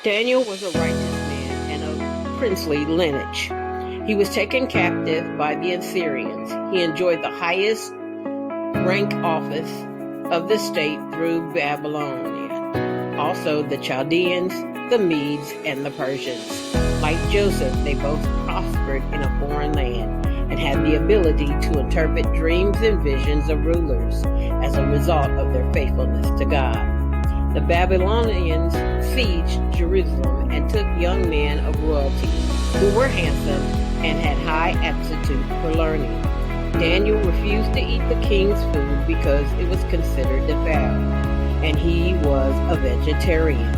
Daniel was a righteous man and of princely lineage. He was taken captive by the Assyrians. He enjoyed the highest rank office of the state through Babylonia. Also the Chaldeans, the Medes, and the Persians. Like Joseph, they both prospered in a foreign land and had the ability to interpret dreams and visions of rulers as a result of their faithfulness to God. The Babylonians sieged Jerusalem and took young men of royalty who were handsome and had high aptitude for learning. Daniel refused to eat the king's food because it was considered defiled, and he was a vegetarian.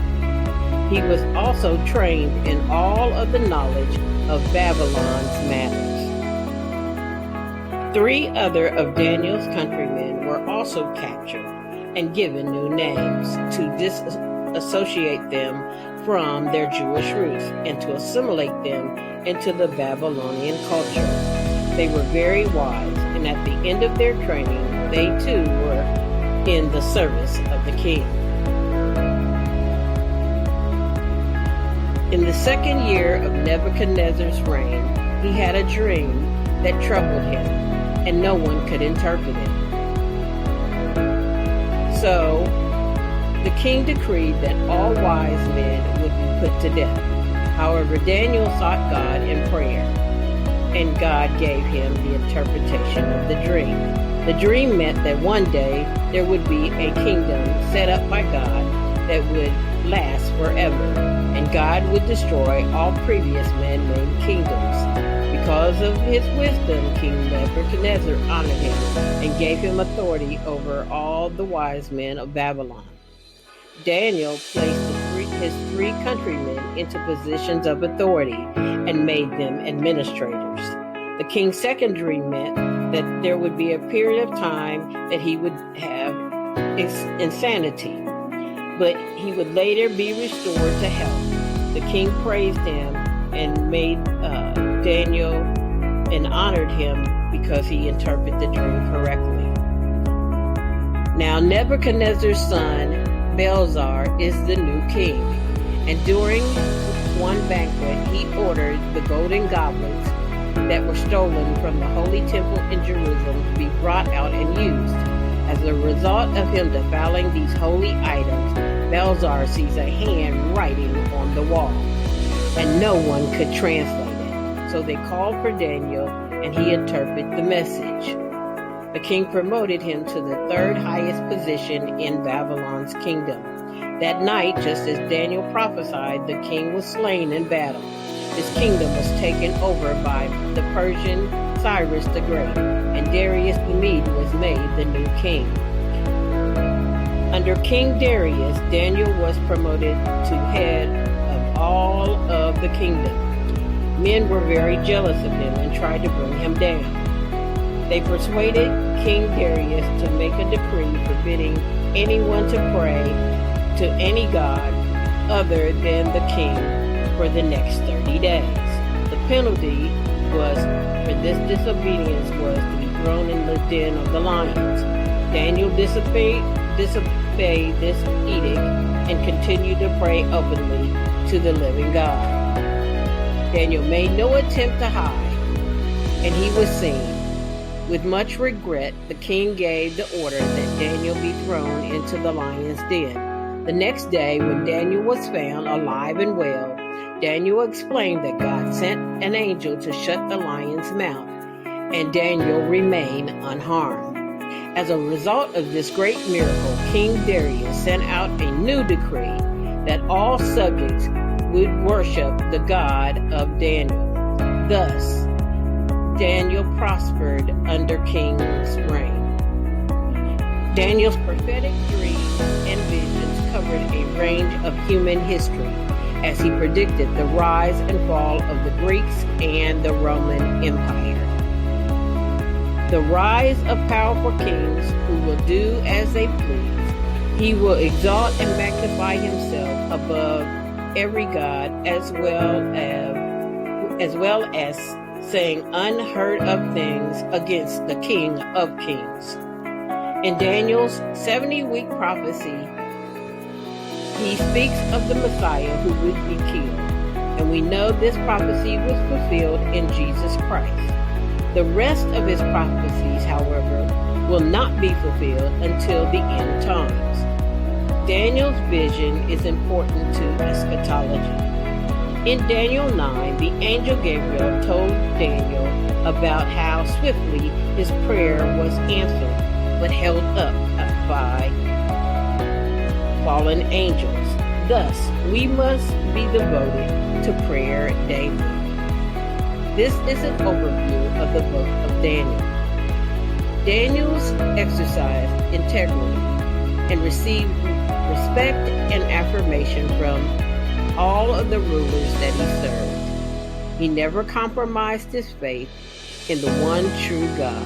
He was also trained in all of the knowledge of Babylon's matters. 3 other of Daniel's countrymen were also captured and given new names to disassociate them from their Jewish roots and to assimilate them into the Babylonian culture. They were very wise, and at the end of their training, they too were in the service of the king. In the 2nd year of Nebuchadnezzar's reign, he had a dream that troubled him, and no one could interpret it. So the king decreed that all wise men would be put to death. However, Daniel sought God in prayer, and God gave him the interpretation of the dream. The dream meant that one day there would be a kingdom set up by God that would last forever, and God would destroy all previous man-made kingdoms. Because of his wisdom, King Nebuchadnezzar honored him and gave him authority over all the wise men of Babylon. Daniel placed his 3 countrymen into positions of authority and made them administrators. The king's 2nd dream meant that there would be a period of time that he would have insanity, but he would later be restored to health. The king praised him and made Daniel and honored him because he interpreted the dream correctly. Now Nebuchadnezzar's son Belshazzar is the new king, and during one banquet he ordered the golden goblets that were stolen from the holy temple in Jerusalem to be brought out and used. As a result of him defiling these holy items, Belshazzar sees a hand writing on the wall, and no one could translate it. So they called for Daniel, and he interpreted the message. The king promoted him to the 3rd highest position in Babylon's kingdom. That night, just as Daniel prophesied, the king was slain in battle. His kingdom was taken over by the Persian Cyrus the Great, and Darius the Mede was made the new king. Under King Darius, Daniel was promoted to head of all of the kingdom. Men were very jealous of him and tried to bring him down. They persuaded King Darius to make a decree forbidding anyone to pray to any god other than the king for the next 30 days. The penalty for this disobedience was to be thrown in the den of the lions. Daniel disobeyed this edict and continued to pray openly to the living God. Daniel made no attempt to hide, and he was seen. With much regret, the king gave the order that Daniel be thrown into the lion's den. The next day, when Daniel was found alive and well, Daniel explained that God sent an angel to shut the lion's mouth, and Daniel remained unharmed. As a result of this great miracle, King Darius sent out a new decree that all subjects would worship the God of Daniel. Thus, Daniel prospered under King's reign. Daniel's prophetic dreams and visions covered a range of human history as he predicted the rise and fall of the Greeks and the Roman Empire. The rise of powerful kings who will do as they please. He will exalt and magnify himself above every god, as well as saying unheard of things against the King of Kings. In Daniel's 70-week prophecy, He speaks of the Messiah who would be killed, and we know this prophecy was fulfilled in Jesus Christ. The rest of his prophecies, however, will not be fulfilled until the end times. Daniel's vision is important to eschatology. In Daniel 9, the angel Gabriel told Daniel about how swiftly his prayer was answered, but held up by fallen angels. Thus, we must be devoted to prayer daily. This is an overview of the book of Daniel. Daniel's exercised integrity and received respect and affirmation from all of the rulers that he served. He never compromised his faith in the one true God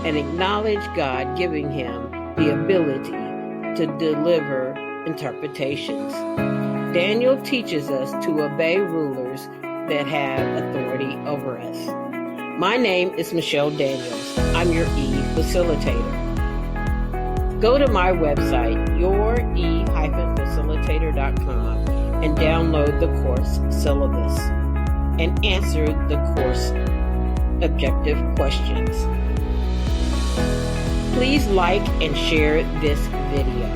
and acknowledged God giving him the ability to deliver interpretations. Daniel teaches us to obey rulers that have authority over us. My name is Michelle Daniels. I'm your e-Facilitator. Go to my website, your-e-facilitator.com, and download the course syllabus and answer the course objective questions. Please like and share this video.